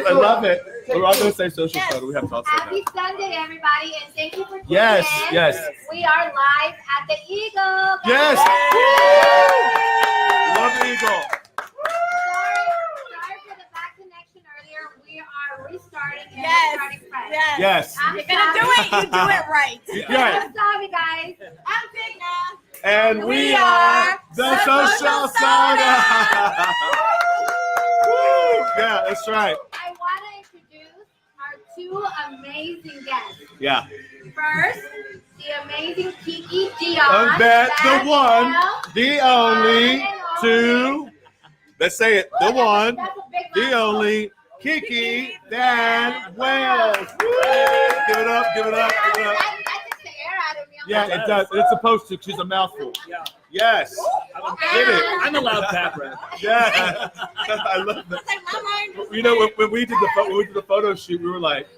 I love it. We're all going to say social photo. We have to all say Happy that. Sunday, everybody, and thank you for tuning Yes, in. yes. We are live at the Eagle. Yes. Woo! Love the Eagle. Sorry for the bad connection earlier. We are restarting and restarting fresh. Yes. I'm You're gonna do it. You do it right. Yes. I'm sorry, guys. I'm Tigna. And we are the Social Social Soda. Woo! Yeah, that's right. I want to introduce our two amazing guests. Yeah. First, the amazing Kiki Dion. I bet the one, That's the only, and two. Let's say it. The one, That's a big the mouthful. only, Kiki Dan Wales. Woo! Give it up, give it up, give it up. That takes the air out of me. I'm Yeah, like, it does. It's supposed to. She's a mouthful. Yeah. Yes. Get it. I'm a loud fat breath. Yeah. I love that. It's like my mind. You know, when we did the photo shoot, we were like,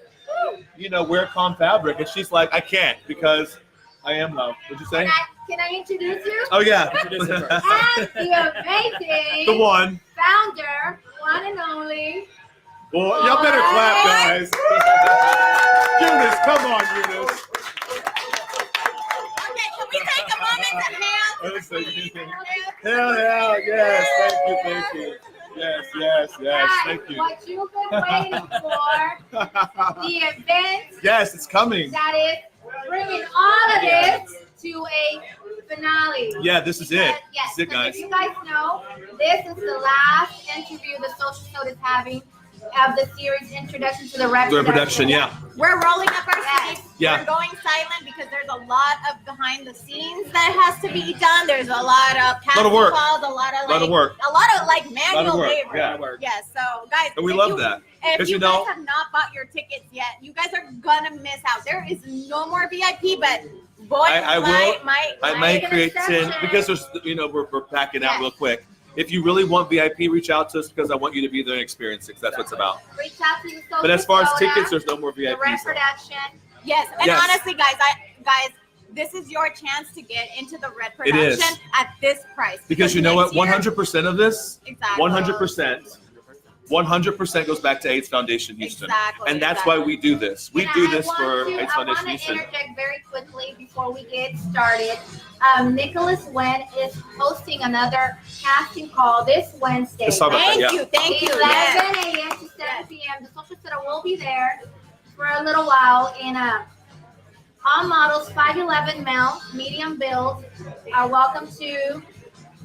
you know, wear calm fabric, and she's like, I can't because I am low. What'd you say? Can I introduce you? Oh yeah. Introduce her first. And the amazing The one. founder, one and only. Well, y'all better clap, guys. Eunice, come on, Eunice. Okay, can we take a moment to hail? Let's see. Hell, yes. Thank you. Yes, Guys, thank you. what you've been waiting for, the event Yes, it's coming. that is bringing all of this to a finale. Yeah, this is it. Yes, This is it, because guys. if you guys know, this is the last interview the Social Soda is having of the series Introduction to the Red The production, yeah. We're rolling up our Yes. sleeves. Yeah. We're going silent because there's a lot of behind the scenes that has to be done. There's a lot of casting work. calls, a lot of work. manual work, labor. yeah. Yes. So guys, And we if love you- that. If 'Cause you you know- guys have not bought your tickets yet, you guys are gonna miss out. There is no more VIP, but boy, I might may an create exception. 10 because there's, you know, we're packing out Yes. real quick. If you really want VIP, reach out to us because I want you to be there and experience it. 'Cause that's what it's about. Reach out to the Social But as far as Soda, tickets, there's no more the VIP. Red so. Production. Yes, and Yes. honestly, guys, this is your chance to get into the Red It is. production at this price. Because you know next what? year- 100% of this, Exactly. 100% goes back to AIDS Foundation Houston. Exactly. And that's why we do this. We And do I this want for to- AIDS I want Foundation to Houston. interject very quickly before we get started. Nicholas Wen is hosting another casting call this Wednesday. Let's talk about Thank that, you, thank you. 11 Yes. a.m. to 7 p.m. The Social Soda will be there for a little while. And all models, 5'11" male, medium build, are welcome to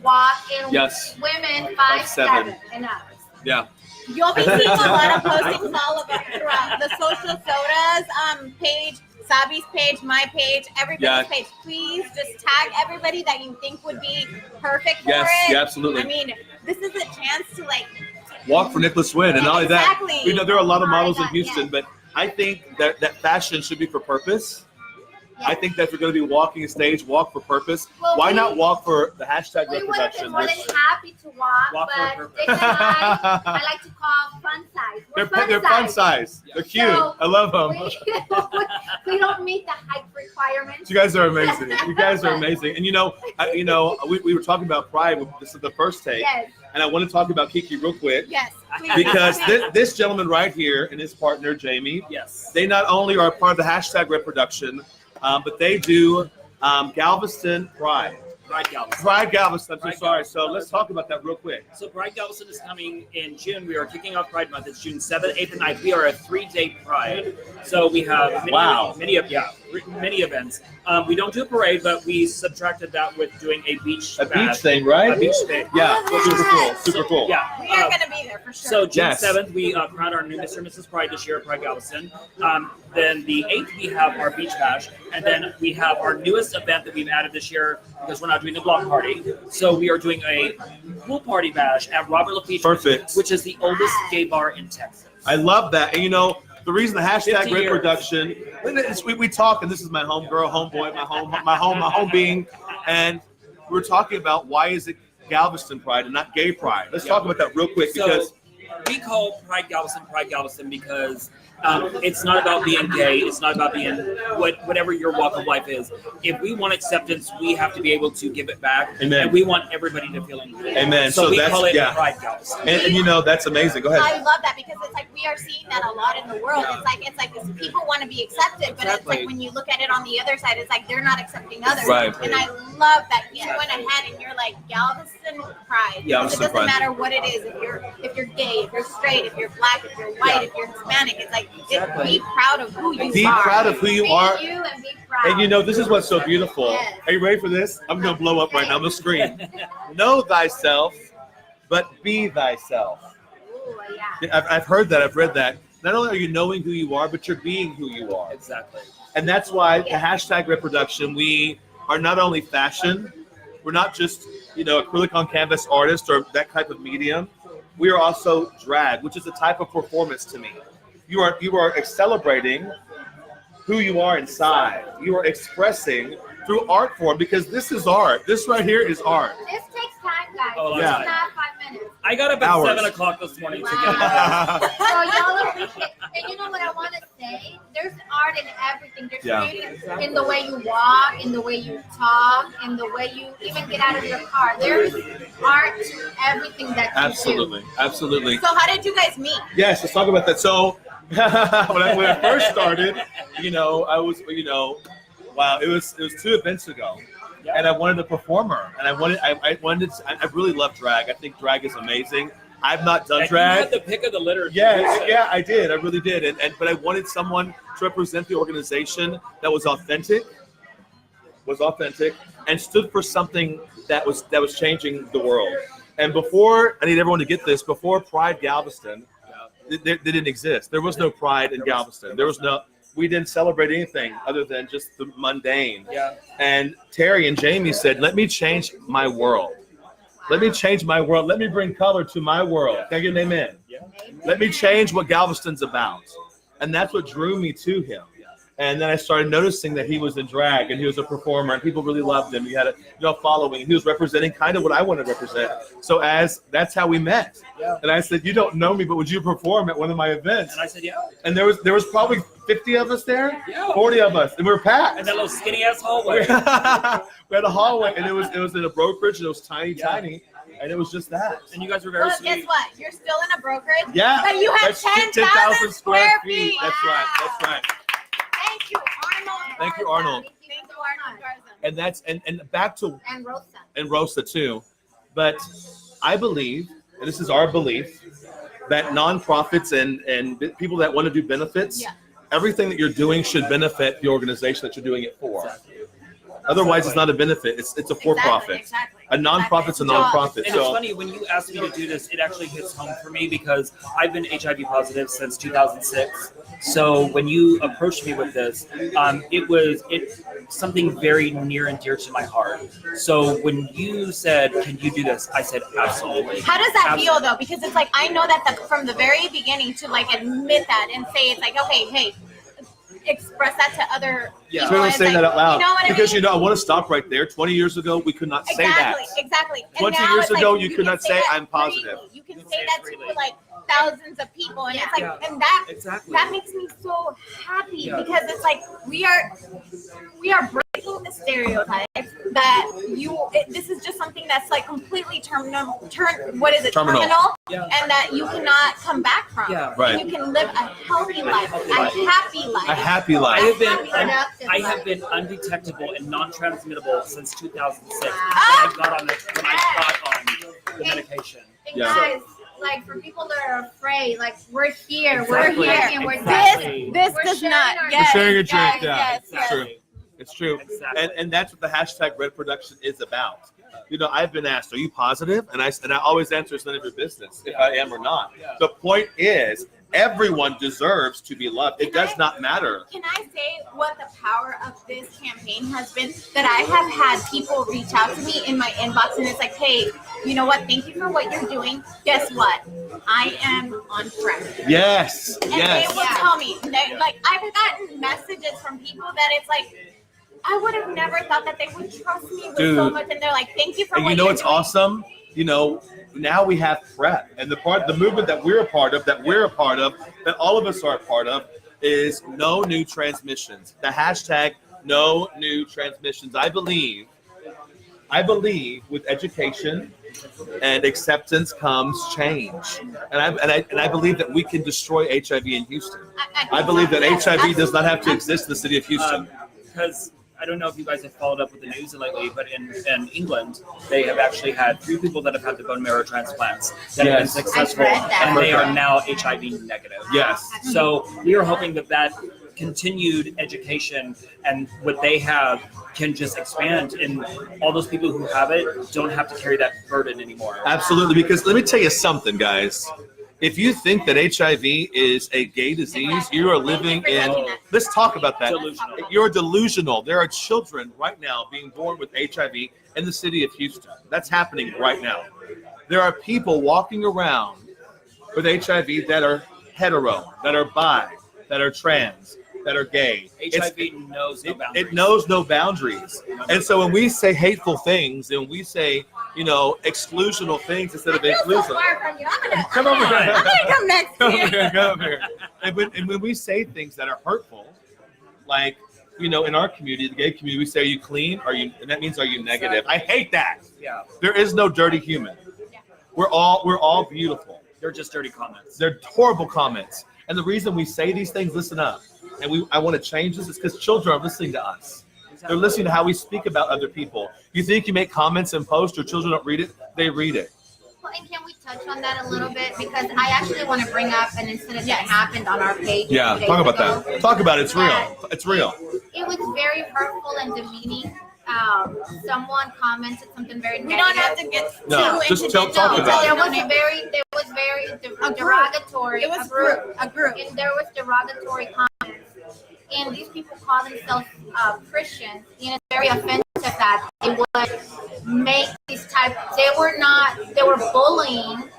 walk. And Yes. women 5'7" 5'7" and up. Yeah. You'll be seeing a lot of postings all about throughout the Social Soda's page, Sabi's page, my page, everybody's Yeah. page. Please just tag everybody that you think would be perfect for Yes, it. yeah, absolutely. I mean, this is a chance to Walk for Nicholas Wynn. And not only that, Exactly. you know, there are a lot of Oh my models in God, Houston, yes. but I think that fashion should be for purpose. Yes. I think that if you're going to be walking a stage, walk for purpose. Well, Why we- not walk for the hashtag We would have reproduction? been more than which- happy to walk, Walk for a but purpose. Dick and I like to call fun size. We're They're fun size. They're cute. So, I love them. We don't meet the height requirements. You guys are amazing. You guys are amazing. And you know, we were talking about Pride. This is the first take, Yes. and I want to talk about Kiki real quick yes, please. because this gentleman right here and his partner Jamie, Yes. they not only are part of the hashtag reproduction, but they do Galveston Pride. Pride Galveston. Pride Galveston. I'm so Pride sorry. Galveston. So let's talk about that real quick. So Pride Galveston is coming in June. We are kicking off Pride Month. It's June 7th, 8th, and 9th. We are a 3-day Pride. So we have many events. We don't do a parade, but we subtracted that with doing a beach thing, right? A beach thing. Yeah, Oh, super cool. yes. Super cool. Yeah. we are going to be there for sure. So June Yes. 7th, we crowned our new Mr. and Mrs. Pride this year at Pride Galveston. Then the 8th, we have our beach bash. And then we have our newest event that we've added this year because we're not doing a block party. So we are doing a pool party bash at Robert LaFeature, Perfect. which is the oldest gay bar in Texas. I love that. And you know, the reason the hashtag 50 years. reproduction, we talk, and this is my home girl, homeboy, my home being, and we're talking about why is it Galveston Pride and not Gay Pride. Let's talk about that real quick So, because we call Pride Galveston because it's not about being gay. It's not about being whatever your walk of life is. If we want acceptance, we have to be able to give it back. Amen. And we want everybody to feel included. Amen. So we that's call it yeah. Pride Galveston. And you know that's amazing. Go ahead. I love that because it's like we are seeing that a lot in the world. It's like people want to be accepted, but it's like when you look at it on the other side, it's like they're not accepting others. Right. And I love that you went ahead and you're like Galveston Pride. Yeah, it doesn't Pride. matter what it is. If you're gay, if you're straight, if you're black, if you're white, if you're Hispanic, it's like be proud of who you Be are. proud of who you are. Be you and be proud. And you know, this is what's so beautiful. Yes. Are you ready for this? I'm going to blow up right now. I'm going to scream. Know thyself, but be thyself. Ooh, yeah. I've heard that. I've read that. Not only are you knowing who you are, but you're being who you are. Exactly. And that's why the hashtag reproduction, we are not only fashion, we're not just, acrylic on canvas artist or that type of medium. We are also drag, which is a type of performance to me. You are celebrating who you are inside. You are expressing through art form, because this is art. This right here is art. This takes time, guys. Oh, This yeah. is not 5 minutes. I got up at Hours. 7 o'clock this morning to get Wow. it. So y'all appreciate, and you know what I want to say? There's art in everything. There's Yeah. creative in the way you walk, in the way you talk, in the way you even get out of your car. There's art to everything that you Absolutely. Absolutely. So how did you guys meet? Yes, let's talk about that. So when I first started, I was, wow, it was 2 events ago. Yeah. And I wanted a performer, and I really love drag. I think drag is amazing. I've not done And drag. you had the pick of the litter. to do Yeah, so. yeah, I did. I really did. But I wanted someone to represent the organization that was authentic, and stood for something that was changing the world. And before, I need everyone to get this, before Pride Galveston, they didn't exist. There was no pride in Galveston. We didn't celebrate anything other than just the mundane. Yeah. And Terry and Jamie said, let me change my world. Let me change my world. Let me bring color to my world. Can I get an amen? Yeah. Let me change what Galveston's about. And that's what drew me to him. And then I started noticing that he was in drag and he was a performer and people really loved him. He had a following. He was representing kind of what I wanted to represent. So that's how we met. Yeah. And I said, you don't know me, but would you perform at one of my events? And I said, yeah. And there was probably 50 of us there, Yeah. 40 of us, and we were packed. And that little skinny ass we hallway. had a hallway, and it was in a brokerage, and it was tiny, and it was just that. And you guys were very Well, sweet. guess what? You're still in a brokerage. Yeah, But you have that's 10,000 square feet. That's right. That's right. Thank you, Arnold. Thank you, Garza. Arnold. Thank you, Arnold Garza. And that's and back to And Rosa. and Rosa too. But I believe, and this is our belief, that nonprofits and people that want to do benefits, everything that you're doing should benefit the organization that you're doing it for. Otherwise, it's not a benefit. It's a for-profit. Exactly. A nonprofit's a nonprofit. And it's So funny, when you asked me to do this, it actually hits home for me because I've been HIV positive since 2006. So when you approached me with this, it was something very near and dear to my heart. So when you said, "Can you do this?" I said, "Absolutely." How does that Absolutely. feel though? Because it's like I know that from the very beginning to like admit that and say it's like, okay, hey, express that to other Yeah. so people. I'm It's say like, that out loud You know what because I mean? I want to stop right there. 20 years ago, we could not say that. Exactly. And 20 now years it's like, ago, you could can not say, that "I'm positive." freely. You can You can say say it that freely. to like thousands of people, and it's like, Yeah. and that Exactly. that makes me so happy Yeah. because it's like we are breaking the stereotypes that this is just something that's like completely terminal, Terminal. Yeah. and that you cannot come back from. Yeah. Right. And you can live a healthy life, a happy life. A happy I life. have been Productive I have life. been undetectable and non-transmittable since 2006 when Ah! I got on the medication. And Yeah. guys, like for people that are afraid, like we're here, Exactly. we're here, and we're Exactly. This We're does sharing not. our- Yes, We're sharing a drink, yes, yeah. yes, It's yes. true. It's true. Exactly. And that's what the hashtag Red Production is about. I've been asked, "Are you positive?" And I always answer, "It's none of your business if I am or not." Yeah. The point is, everyone deserves to be loved. It does not matter. Can I say what the power of this campaign has been? That I have had people reach out to me in my inbox and it's like, hey, you know what? Thank you for what you're doing. Guess what? I am on track. Yes. And Yes. they will tell me, like, I've gotten messages from people that it's like, I would have never thought that they would trust me with so Dude. much. And they're like, thank you for And what you know you're what's doing. awesome? now we have PrEP, and the movement that we're a part of, that all of us are a part of, is no new transmissions. The hashtag no new transmissions. I believe with education and acceptance comes change, and I believe that we can destroy HIV in Houston. I believe that HIV does not have to exist in the city of Houston. Because I don't know if you guys have followed up with the news lately, but in England, they have actually had 3 people that have had the bone marrow transplants that have been Yes. successful, I've read that. and they are now HIV negative. Yes. So we are hoping that continued education and what they have can just expand, and all those people who have it don't have to carry that burden anymore. Absolutely, because let me tell you something, guys. If you think that HIV is a gay disease, you are living in, let's talk about that. Delusional. You're delusional. There are children right now being born with HIV in the city of Houston. That's happening right now. There are people walking around with HIV that are hetero, that are bi, that are trans, that are gay. HIV knows no boundaries. It knows no boundaries. And so when we say hateful things and we say, exclusional things instead of inclusive. Come over here. I'm gonna come next Come to you. over here. Come over here. And when we say things that are hurtful, like, in our community, the gay community, we say, are you clean? And that means, are you negative? I hate that. Yeah, There is no dirty human. We're all beautiful. they're just dirty comments. They're horrible comments. And the reason we say these things, listen up, and I want to change this, is because children are listening to us. They're listening to how we speak about other people. You think you make comments and post, your children don't read it? They read it. Well, and can we touch on that a little bit? Because I actually want to bring up an incident that happened on our page. Yeah, 2 days talk about ago. that. Talk about it. It's real. It's real. It was very hurtful and demeaning. Someone commented something very negative. We don't have to get No, too just into talk detail. about it. There was very derogatory. It was a group. And there was derogatory comments. And these people call themselves Christians, and it's very offensive that they would make these they were bullying,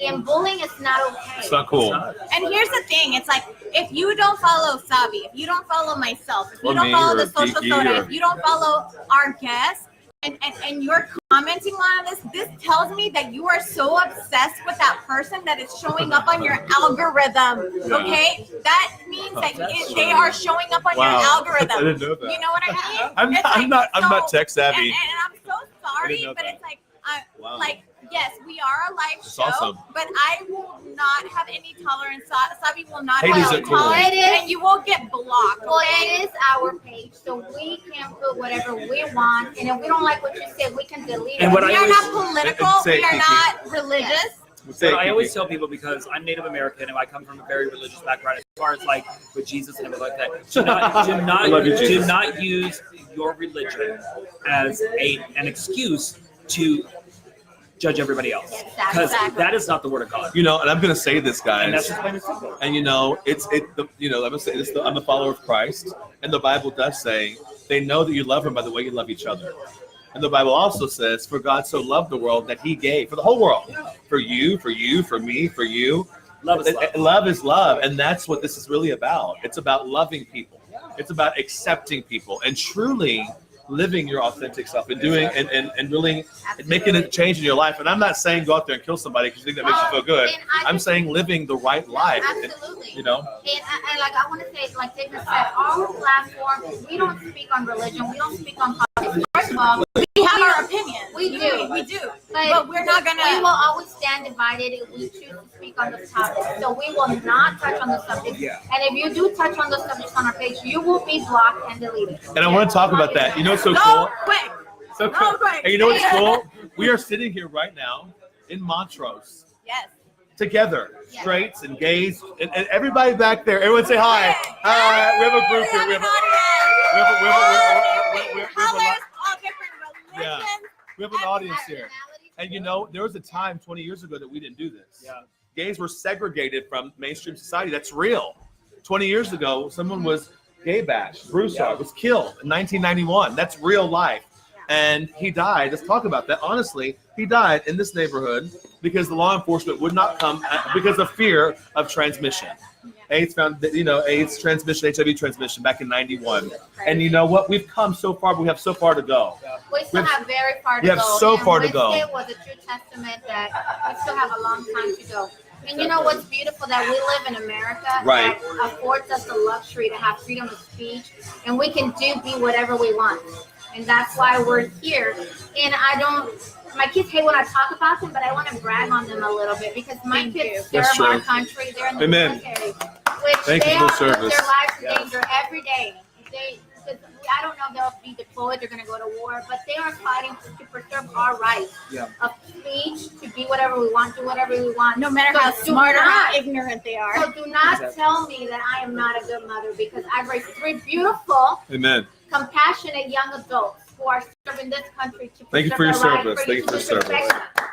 and bullying is not okay. It's not cool. And here's the thing, it's like, if you don't follow Sabi, if you don't follow myself, if you Or don't me, follow or the social Kiki, soda, or- if you don't follow our guests, and you're commenting on this tells me that you are so obsessed with that person that it's showing up on your algorithm. Okay, that means that they are showing up on your algorithm. I didn't know that. You know what I mean? I'm It's not so- tech savvy. And I'm so sorry, know but that. it's like, Wow. like, yes, we are a live It's show, awesome. but I will not have any tolerance. Sabi will not Hate have isn't any cool. tolerance, It is. and you will get blocked. Well, Okay? it is our page, so we can put whatever we want, and if we don't like what you said, we can delete it. And what We I are always- not political. Say it, We are Kiki. not religious. Say But I it, always Kiki. tell people, because I'm Native American and I come from a very religious background, as far as like with Jesus and everything like that. Do I love you, not Jesus. use your religion as an excuse to judge everybody else, because Exactly. that is not the word of God. And I'm going to say this, And that's guys. just plain and simple. And I'm going to say this. I'm a follower of Christ, and the Bible does say they know that you love Him by the way you love each other. And the Bible also says, "For God so loved the world that He gave," for the whole world, for you, for me, for you. Love is love. Love is love, and that's what this is really about. It's about loving people. It's about accepting people and truly living your authentic self and doing and really making a change in your life. And I'm not saying go out there and kill somebody because you think that makes you feel good. And I'm saying living the right life. Absolutely. You know? And like I want to say, like David said, our platform, we don't speak on religion, we don't speak on politics. First of all, We have our opinions. We do. We do. but But we're not we gonna. will always stand divided if we choose to speak on this topic. So we will not touch on the subject. Yeah. And if you do touch on the subjects on our page, you will be blocked and deleted. And I want to talk about that. You know what's so Go cool? quick. So Go cool. quick. And you know what's cool? We are sitting here right now in Montrose Yes. together, Yeah. straights and gays, and everybody back there. Everyone say hi. Hi. We have a group here. We have Colors, all different religions. we have an audience here. And there was a time 20 years ago that we didn't do this. Yeah. Gays were segregated from mainstream society. That's real. 20 years ago, someone was gay bashed. Broussard was killed in 1991. That's real life. And he died. Let's talk about that. Honestly, he died in this neighborhood because the law enforcement would not come because of fear of transmission. AIDS found, AIDS transmission, HIV transmission back in '91. And you know what? We've come so far, but we have so far to go. We still have very far to we go. have so and far to go. Wednesday was a true testament that we still have a long time to go. And you know what's beautiful? That we live in America Right. that affords us the luxury to have freedom of speech, and we can be whatever we want. And that's why we're here. And my kids hate when I talk about them, but I want to brag on them a little bit because my kids serve That's our true. country. They're in the Amen. military, which Thank they you for all put service. their lives in danger every day. I don't know if they'll be deployed, they're going to go to war, but they are fighting to preserve our rights of speech, to be whatever we want, do whatever we want. No matter So how do smart or how not- ignorant they are. So do not tell me that I am not a good mother, because I've raised 3 beautiful, Amen. compassionate young adults who are serving this country to Thank you for your preserve our service. rights, Thank you for your to service. respect them.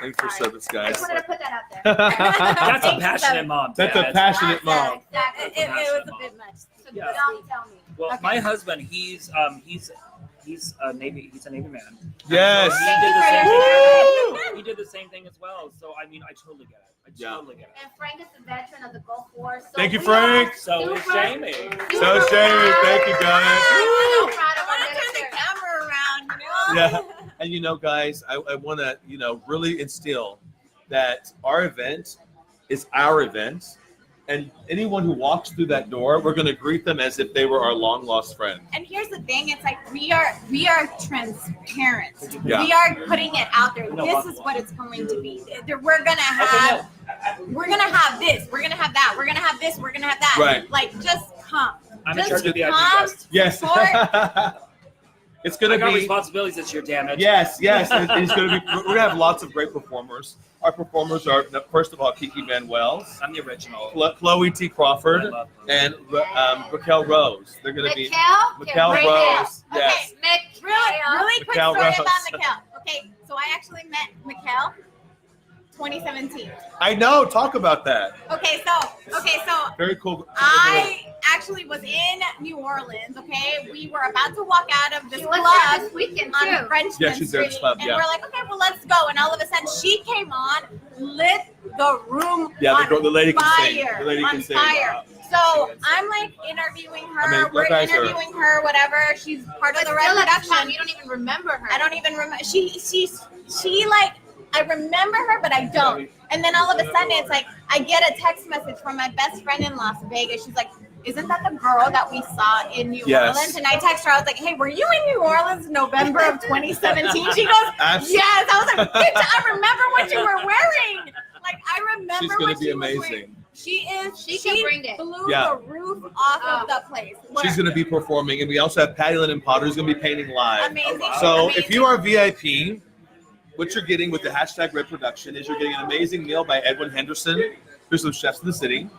Thank you for service, I guys. just wanted to put that out there. That's a passionate mom. That's Ted. a passionate mom. Exactly. It was a bit much. So Yeah. don't tell me. Well, Okay. my husband, he's a Navy man. Yes. He did the same thing. He did the same thing as well. So I mean, I totally get it. Totally get it. And Frank is a veteran of the Gulf War. So Thank you, we Frank. are So is super- Jamie. So is Jamie. Thank you, guys. So proud of I our want to turn the military. camera around, Yeah. And guys, I want to, really instill that our event is our event. And anyone who walks through that door, we're going to greet them as if they were our long lost friend. And here's the thing: it's like we are transparent. Yeah. We are putting it out there. No, This is what it's going to be. We're gonna have this. We're gonna have that. We're gonna have this. We're gonna have that. Right. Like, just come. I'm in Just charge of the IP come. guest. Yes. It's going I to got be. responsibilities this year, damn it. Yes. It's going to be. We're going to have lots of great performers. Our performers are, first of all, Kiki Van Wells, I'm the original. Chloe T. I Crawford, love them. and Raquel Rose. They're going to be. Raquel Bring Rose. it. Yes. Okay, Really quick Mikkel story Rose. about Mikkel. Okay, so I actually met Mikkel 2017. I know. Talk about that. Okay, so Very cool. I actually was in New Orleans. Okay, we were about to walk out of this She was there club this weekend on too. Frenchman Yeah, she's there at Street, this club, and yeah. we're like, okay, well, let's go. And all of a sudden, she came on, lit the room Yeah, on the lady can sing. fire. The lady on can sing. fire. So I'm like interviewing her. I mean, we're look at her. interviewing her, whatever. She's part But of the still at the production. time, you don't even remember her. I don't even remember. She like, I remember her, but I don't. And then all of a sudden, it's like I get a text message from my best friend in Las Vegas. She's like, "Isn't that the girl that we saw in New Yes. Orleans?" And I text her. I was like, "Hey, were you in New Orleans in November of 2017?" She goes, Absolutely. "Yes." I was like, "Bitch, I remember what you were wearing. Like, I remember She's going what to be she was wearing." amazing. She can bring it. blew Yeah. the roof off of the place. She's going to be performing, and we also have Patty Lynn Potter who's going to be painting live. amazing. So amazing. if you are VIP, what you're getting with the hashtag Red Production is you're getting an amazing meal by Edwin Henderson, who's some chefs in the city.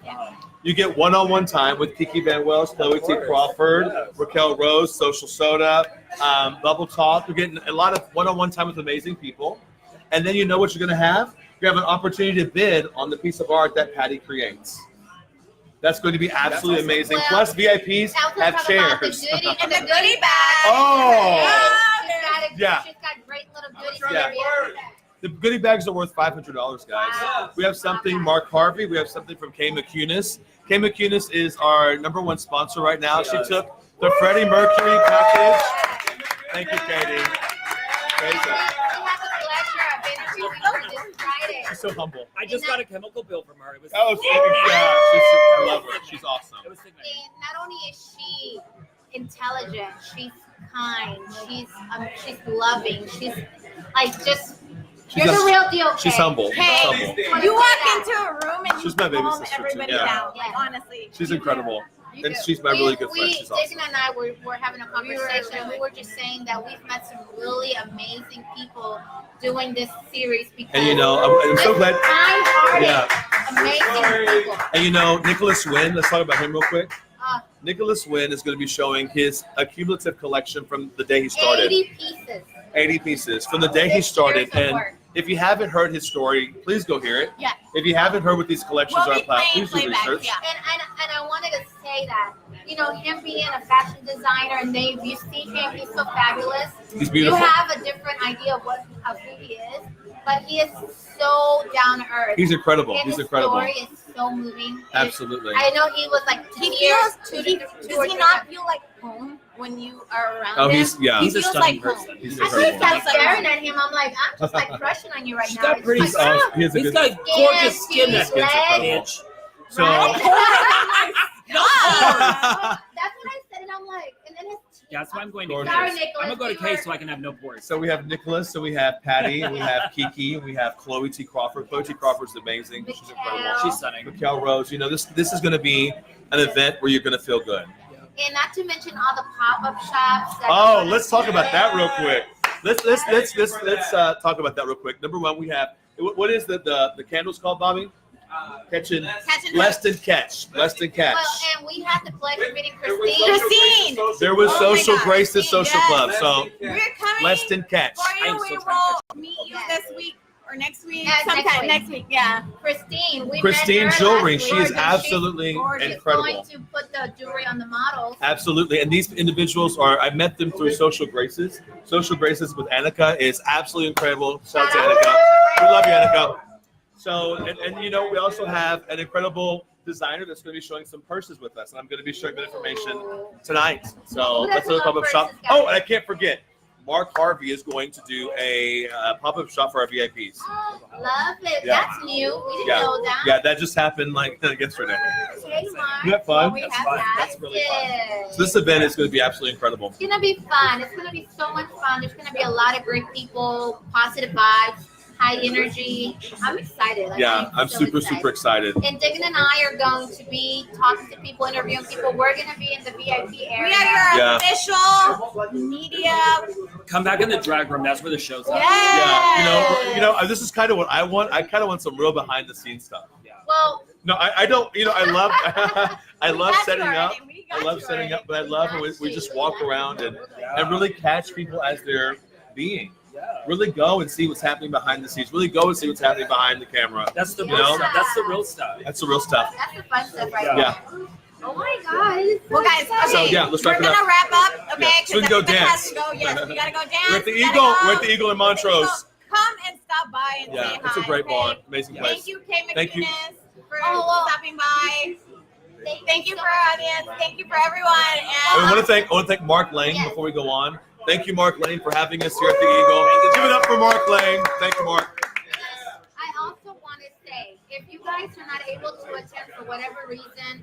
You get one-on-one time with Kiki Van Wells, Chloe T. Crawford, Raquel Rose, Social Soda, Bubble Talk. You're getting a lot of one-on-one time with amazing people. And then you know what you're going to have? You have an opportunity to bid on the piece of art that Patty creates. That's going to be absolutely awesome. amazing. Well, Plus, VIPs Now let's have talk about the chairs. goodies And the goodie bag. Oh! Yeah. She's got great little goodies. Yeah. The goodie bags are worth $500, guys. Wow. We have something, Mark Harvey. We have something from Kay McCunis. Kay McCunis is our #1 sponsor right now. She took the Freddie Mercury package. Thank you, Katie. Thank you. She's so humble. I just got a chemical bill from her. It was Oh, I love her. She's awesome. It was sick, man. And not only is she intelligent, she's kind, she's loving, she's like just you're She's the real deal. She's Kay. humble. Hey, Humble. you walk into a room and you She's my baby calm sister, too, everybody yeah. down. Like, Yeah. honestly. She's You incredible. do. You And do. she's my really good friend. She's Jason awesome. and I were having a conversation, and we were just saying that we've met some really amazing people doing this series because And I'm so glad. kind-hearted, Yeah. amazing people. And Nicholas Wynn, let's talk about him real quick. Uh, Nicholas Wynn is going to be showing his accumulative collection from the day he started. 80 pieces. 80 pieces from the day he 6 started. years of And work. if you haven't heard his story, please go hear it. Yeah. If you haven't heard what these collections We'll are be about, playing please do playback, research. yeah. And I wanted to say that, him being a fashion designer, and you see him, he's so fabulous. He's beautiful. You have a different idea of who he is, but he is so down to earth. He's incredible. And He's his incredible. story is so moving. Absolutely. I know he was like He tears. feels. Does he not feel like home when you are around Oh, him? he's He He's a feels stunning like person. home. He's I incredible. just kept staring at him. I'm like, I'm just like crushing on you right She's now. got It's pretty like, He's awesome. He has a He's good. got gorgeous skin, that skin's incredible. bitch. So. No. That's what I said, and I'm like, and then his Yeah, that's why I'm going to Gorgeous. Case. Sorry, I'm Nicholas, gonna go to we were- Case so I can have no pores. So we have Nicholas, so we have Patty, we have Kiki, we have Chloe T. Crawford. Chloe T. Crawford's amazing. She's incredible. She's stunning. Mikkel Rose. You know, this is going to be an event where you're going to feel good. and not to mention all the pop-up shops. That Oh, are let's talk about that real quick. Let's talk about that real quick. Number one, we have what is the candles called, Bobby? Catching less than catch. Less than catch. Well, and we had the pleasure of meeting Christine. Christine. There was Oh my Social God, Graces Christine, Social yes. Club. So We're coming less than catch. for I you. am We so trying will meet you Yes. this week or next week. Yeah, Sometime next week. Yeah. Christine, we Christine met her Jewelry. last She week, is and absolutely she's gorgeous. incredible. Going to put the jewelry on the models. Absolutely. And these individuals I met them through Social Graces. Social Graces with Annika is absolutely incredible. Shout out to Annika. We love you, Annika. So, and you know, we also have an incredible designer that's going to be showing some purses with us. And I'm going to be sharing that information tonight. So let's do a pop-up shop. Oh, and I can't forget, Mark Harvey is going to do a pop-up shop for our VIPs. Love it. Yeah. That's new. We didn't Yeah. know that. Yeah, that just happened like yesterday. Hey, Mark. Isn't that fun? We That's have fun. that. That's really fun. Yes. So this event is going to be absolutely incredible. It's gonna be fun. It's gonna be so much fun. There's gonna be a lot of great people, positive vibes, high energy. I'm excited. Like, Yeah, I'm so super excited. And Diggin and I are going to be talking to people, interviewing people. We're gonna be in the VIP We area. are your Yeah. official media. Come back in the drag room. That's where the show's at. Yeah. Yeah, you know, this is kind of what I want. I kind of want some real behind the scenes stuff. Well, No, I don't. You know, I love, I We love got you setting up. already. We got I love you setting already. up, but I love when we just walk around and really catch people as they're being. Yeah. Really go and see what's happening behind the scenes. Really go and see what's happening behind the camera. That's the You real know? stuff. That's the real stuff. That's the real stuff. that's the fun stuff right Yeah. there. Oh my God. it's so Well, guys, exciting. So okay, yeah, let's wrap we're it up. gonna wrap up, okay? Yeah. So we can go Because everybody dance. has to go. Yes, we gotta go dance. We're at the We gotta Eagle. go. We're at the Eagle in We're at the Montrose. Eagle. Come and stop by and Yeah, say it's a hi, great okay? bar. Amazing place. Thank you, Kay Thank you. McGinnis, for Oh, stopping by. Thank you for our audience. Thank you for everyone. I And want to thank Mark Lane Yes. before we go on. Thank you, Mark Lane, for having us here at the Eagle. Give it up for Mark Lane. Thank you, Mark. I also want to say, if you guys are not able to attend for whatever reason,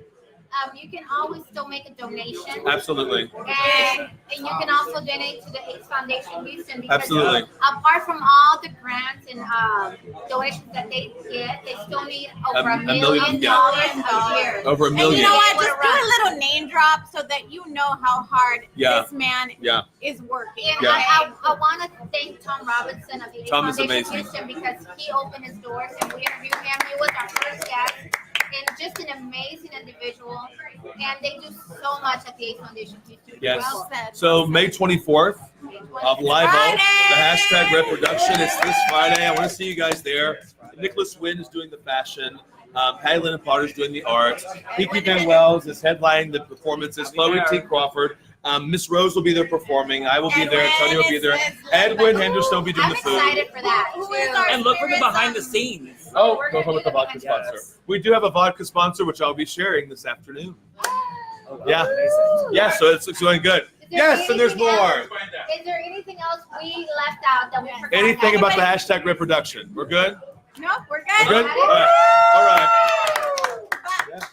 you can always still make a donation. Absolutely. And you can also donate to the AIDS Foundation Houston because Absolutely. apart from all the grants and donations that they get, they still need over A $1 million, million yeah. a year. Over $1 And million. you know what? What Just a do run. a little name drop so that you know how hard Yeah. this man Yeah. is working. And Yeah. I want to thank Tom Robinson of the AIDS Tom is Foundation amazing. Houston because he opened his doors and we interviewed him. He was our first guest and just an amazing individual. And they do so much at the AIDS Foundation Houston. Yes. Well said. So May 24th of Live Oak, Friday. the hashtag reproduction. It's this Friday. I want to see you guys there. Nicholas Wynn is doing the fashion. Patty Lynn Potter is doing the art. Kiki Van Wells is headlining the performances. Chloe T. Crawford. Miss Rose will be there performing. I will be there. Tony will be there. Edwin Henderson will be doing I'm the food. excited for that. Who too. is our And look for the spirits behind the on- scenes. Oh, We're go gonna with the do vodka the sponsor. Yes. We do have a vodka sponsor, which I'll be sharing this afternoon. Oh, wow. Yeah. Amazing. Yeah, so it's going good. Is there Yes, and there's anything more. else- Is there anything else we left out that we forgot? Anything about the Anybody? hashtag reproduction? We're good? No, we're We're good. good? All right. All right. But, guys,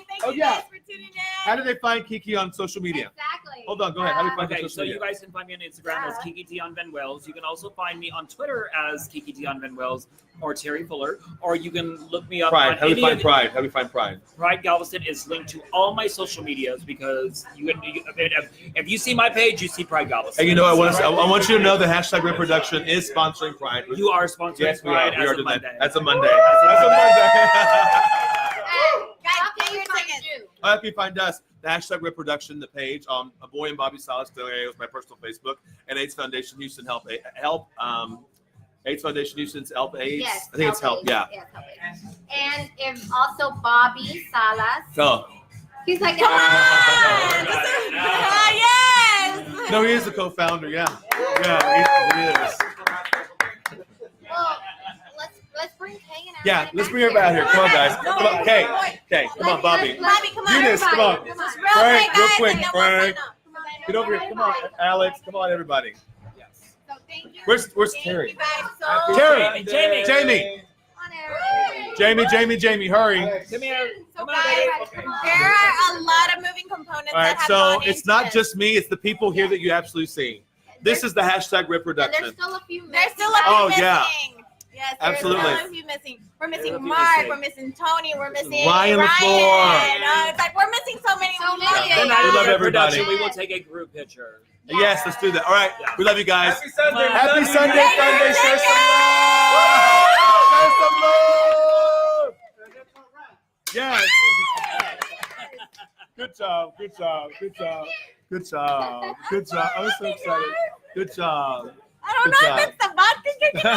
thank Oh, you yeah. guys for tuning in. How do they find Kiki on social media? Exactly. Hold on, go ahead. How do you find Okay, social so you media? guys can find me on Instagram as Kiki Dion Van Wells. You can also find me on Twitter as Kiki Dion Van Wells or Terry Fuller, or you can look me up Pride. on How do any we find of the- Pride? How do we find Pride? Pride Galveston is linked to all my social medias because if you see my page, you see Pride Galveston. Hey, you know, I want you to know that hashtag reproduction is sponsoring Pride. You are sponsoring Yes, we are. Pride We as are of doing Monday. that. That's a Monday. That's a That's a Monday. Guys, How get can your we find tickets. you? How can you find us? The hashtag reproduction, the page. A boy and Bobby Salas is my personal Facebook, and AIDS Foundation Houston help. AIDS Foundation Houston's help AIDS. Yes. I think it's help. Aid. Yeah. Yes, Help Aid. And if also Bobby Salas. So He's like, Come on! Oh, Yes! no, he is the co-founder. Yeah. Yeah, he is. Well, let's bring Kay and Yeah, let's bring her out here. Come on, guys. Come on. Okay, come on, Bobby. Bobby, come on. Eunice, come on. Real Frank, quick, real guys, quick, and then we'll Frank. sign up. Get over here. Come on, Alex. Come on, everybody. So thank you. Where's Thank Terry? you guys so Terry. Jamie. Jamie. Come on, Eric. Jamie, hurry. Come here. So Come on, guys, baby. there are a lot of moving components All right, that have so gone it's into not this. just me, it's the people here that you absolutely see. This is the hashtag And reproduction. there's still a few There's still a few Oh, missing. yeah. Yes, Absolutely. There's still a few missing. We're There's a missing few Mark. missing. We're missing Tony. We're missing Ryan Ryan. LaFleur. It's like we're missing so many. So We many. love you Then We guys. love everybody. We will take a group picture. Yes, let's do that. All right, Yeah. we love you guys. Happy Sunday. Happy Sunday, Thank Sunday. you. Share some love. Share some love. Yes. Good job. I'm so excited. Good job. I don't Good know job. if it's the vodka kicking in or